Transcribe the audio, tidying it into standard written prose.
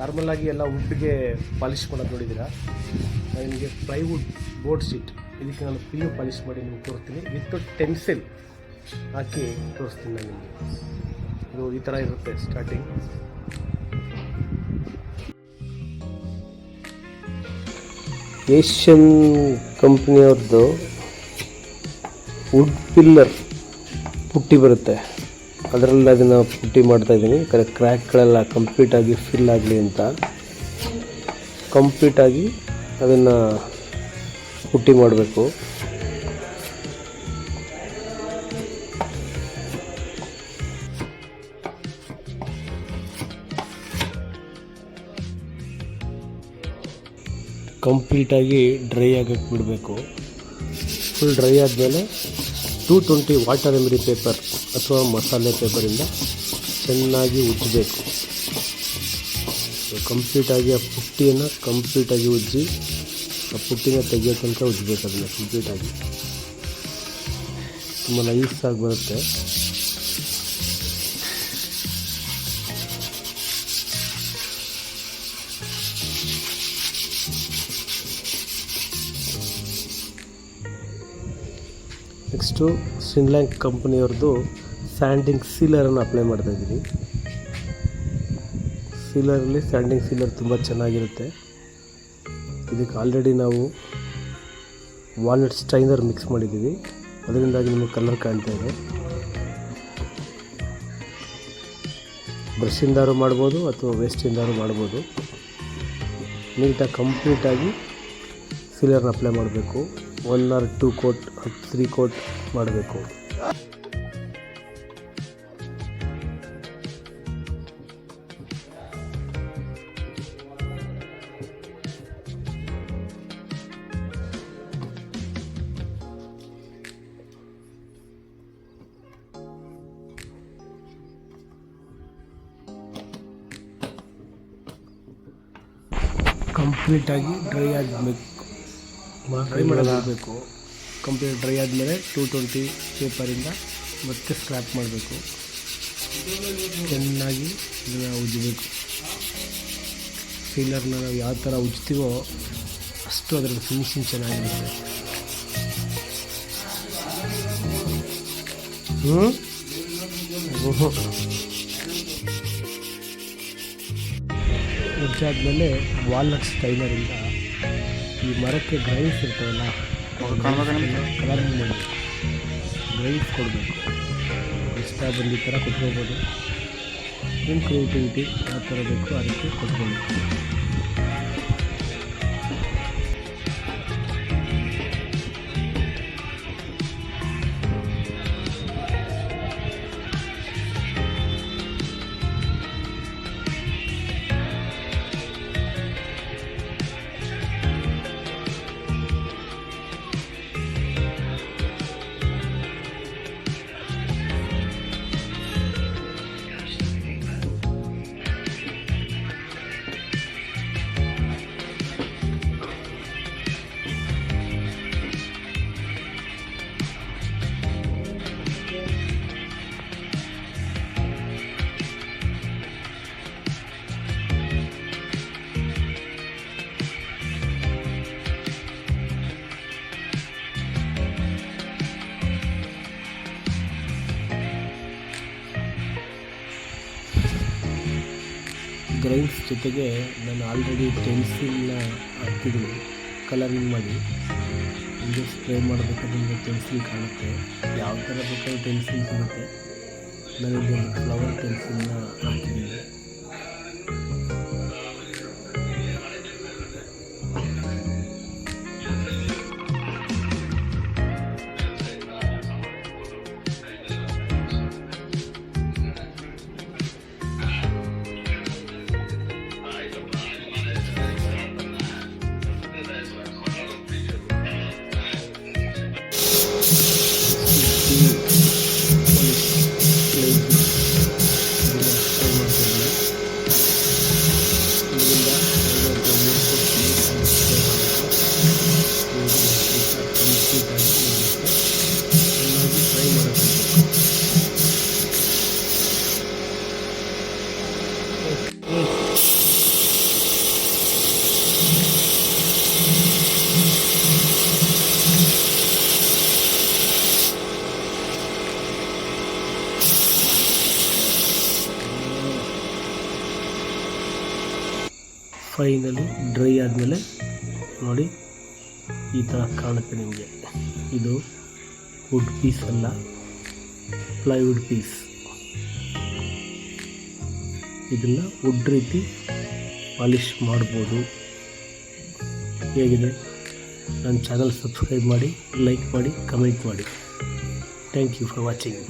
Normal ಆಗಿ ಎಲ್ಲ ವುಡ್ಗೆ polish ಮಾಡೋದು ನೋಡಿದ್ದೀರಾ. ನಾನು ನಿಮಗೆ ಪ್ಲೈವುಡ್ ಬೋರ್ಡ್ ಶೀಟ್ ಇದಕ್ಕೆ ನಾನು PU ಪಾಲಿಷ್ ಮಾಡಿ ನಿಮ್ಗೆ ತೋರಿಸ್ತೀನಿ. ವಿತ್ ಟೆನ್ಸಿಲ್ ಹಾಕಿ ತೋರಿಸ್ತೀನಿ ನಾನು ನಿಮಗೆ. ಇದು ಈ ಥರ ಇರುತ್ತೆ ಸ್ಟಾರ್ಟಿಂಗ್. ಏಷ್ಯನ್ ಕಂಪ್ನಿಯವ್ರದ್ದು ವುಡ್ ಪಿಲ್ಲರ್ ಪುಟ್ಟಿ ಬರುತ್ತೆ, ಅದರಲ್ಲಿ ಅದನ್ನು ಪುಟ್ಟಿ ಮಾಡ್ತಾಯಿದ್ದೀನಿ. ಕ್ರ್ಯಾಕ್ಗಳೆಲ್ಲ ಕಂಪ್ಲೀಟಾಗಿ ಫಿಲ್ ಆಗಲಿ ಅಂತ ಕಂಪ್ಲೀಟಾಗಿ ಅದನ್ನು ಪುಟ್ಟಿ ಮಾಡಬೇಕು. ಕಂಪ್ಲೀಟಾಗಿ ಡ್ರೈ ಆಗಕ್ಕೆ ಬಿಡಬೇಕು. ಫುಲ್ ಡ್ರೈ ಆದಮೇಲೆ 220 ವಾಟರ್ ಎಮರಿ ಪೇಪರ್ ಅಥವಾ ಮಸಾಲೆ ಪೇಪರಿಂದ ಚೆನ್ನಾಗಿ ಉಜ್ಜಬೇಕು. ಕಂಪ್ಲೀಟಾಗಿ ಆ ಪುಟ್ಟಿಯನ್ನು ಕಂಪ್ಲೀಟಾಗಿ ಉಜ್ಜಿ ಆ ಪುಟ್ಟಿನ ತೆಗಿಯೋ ತನಕ ಉಜ್ಜಬೇಕು. ಅದನ್ನು ಕಂಪ್ಲೀಟಾಗಿ ತುಂಬ ನೈಸಾಗಿ ಬರುತ್ತೆ. ನೆಕ್ಸ್ಟು ಸ್ವಿನ್ಲ್ಯಾಂಡ್ ಕಂಪ್ನಿಯವ್ರದ್ದು ಸ್ಯಾಂಡಿಂಗ್ ಸೀಲರನ್ನು ಅಪ್ಲೈ ಮಾಡ್ತಾಯಿದ್ದೀನಿ. ಸೀಲರಲ್ಲಿ ಸ್ಯಾಂಡಿಂಗ್ ಸೀಲರ್ ತುಂಬ ಚೆನ್ನಾಗಿರುತ್ತೆ. ಇದಕ್ಕೆ ಆಲ್ರೆಡಿ ನಾವು ವಾಲ್ನಟ್ ಸ್ಟೈನರ್ ಮಿಕ್ಸ್ ಮಾಡಿದ್ದೀವಿ, ಅದರಿಂದಾಗಿ ನಿಮಗೆ ಕಲರ್ ಕಾಣ್ತಾ ಇದೆ. ಬ್ರಷಿಂದಾರು ಮಾಡ್ಬೋದು ಅಥವಾ ವೇಸ್ಟಿಂದಾರು ಮಾಡ್ಬೋದು. ನೀಟಾಗಿ ಕಂಪ್ಲೀಟಾಗಿ ಸೀಲರ್ನ ಅಪ್ಲೈ ಮಾಡಬೇಕು. 1 or 2 ಕೋಟ್ 3 ಕೋಟ್ ಮಾಡಬೇಕು. ಕಂಪ್ಲೀಟಾಗಿ ಡ್ರೈ ಆಗಬೇಕು, ಡ್ರೈ ಮಾಡಬೇಕು. ಕಂಪ್ಲೀಟ್ ಡ್ರೈ ಆದಮೇಲೆ 220 ಪೇಪರಿಂದ ಮತ್ತೆ ಸ್ಕ್ರ್ಯಾಪ್ ಮಾಡಬೇಕು. ಚೆನ್ನಾಗಿ ಇದನ್ನು ಉಜ್ಜಬೇಕು. ಸೀಲರ್ನ ನಾವು ಯಾವ ಥರ ಉಜ್ತೀವೋ ಅಷ್ಟು ಅದರ ಫಿನಿಶಿಂಗ್ ಚೆನ್ನಾಗಿರುತ್ತೆ. ಉಜ್ಜಾದ್ಮೇಲೆ ವಾಲ್ನಟ್ ಸ್ಟೈನರಿಂದ ಈ ಮರಕ್ಕೆ ಗ್ರೈನ್ಸ್ ಇರ್ತಾವಲ್ಲ, ಕಲರಿಂಗ್ ಮಾಡಿ ಗ್ರೈನ್ಸ್ ಕೊಡಬೇಕು. ಇಷ್ಟ ಬಂದ ಥರ ಕೊಟ್ಕೋಬೋದು. ನಿಮ್ಮ ಕ್ರಿಯೇಟಿವಿಟಿ ಯಾವ ಥರ ಬೇಕು ಆ ರೀತಿ ಕೊಟ್ಕೊಳ್ಬೇಕು. ಗ್ರೈನ್ಸ್ ಜೊತೆಗೆ ನಾನು ಆಲ್ರೆಡಿ ಪೆನ್ಸಿಲ್ನ ಹಾಕಿದ್ದೀನಿ ಕಲರಿಂಗ್ ಮಾಡಿ. ಹಿಂಗೆ ಸ್ಪ್ರೇ ಮಾಡಬೇಕಾದ್ರೆ ಪೆನ್ಸಿಲ್ ಕಾಣುತ್ತೆ, ಯಾವ ಥರ ಬೇಕಾದ್ರೂ ಪೆನ್ಸಿಲ್ ಸಿಗುತ್ತೆ. ನಾನು ಇದೊಂದು ಫ್ಲವರ್ ಪೆನ್ಸಿಲ್ನ ಹಾಕಿದ್ದೀನಿ. ಫೈನಲಿ ಡ್ರೈ ಆದಮೇಲೆ ನೋಡಿ ಈ ಥರ ಕಾಣುತ್ತೆ ನಿಮಗೆ. ಇದು ವುಡ್ ಪೀಸ್ ಅಲ್ಲ, ಪ್ಲೈವುಡ್ ಪೀಸ್. ಇದನ್ನು ವುಡ್ ರೀತಿ ಪಾಲಿಷ್ ಮಾಡ್ಬೋದು. ಹೇಗಿದೆ? ನನ್ನ ಚಾನಲ್ ಸಬ್ಸ್ಕ್ರೈಬ್ ಮಾಡಿ, ಲೈಕ್ ಮಾಡಿ, ಕಮೆಂಟ್ ಮಾಡಿ. Thank you for watching.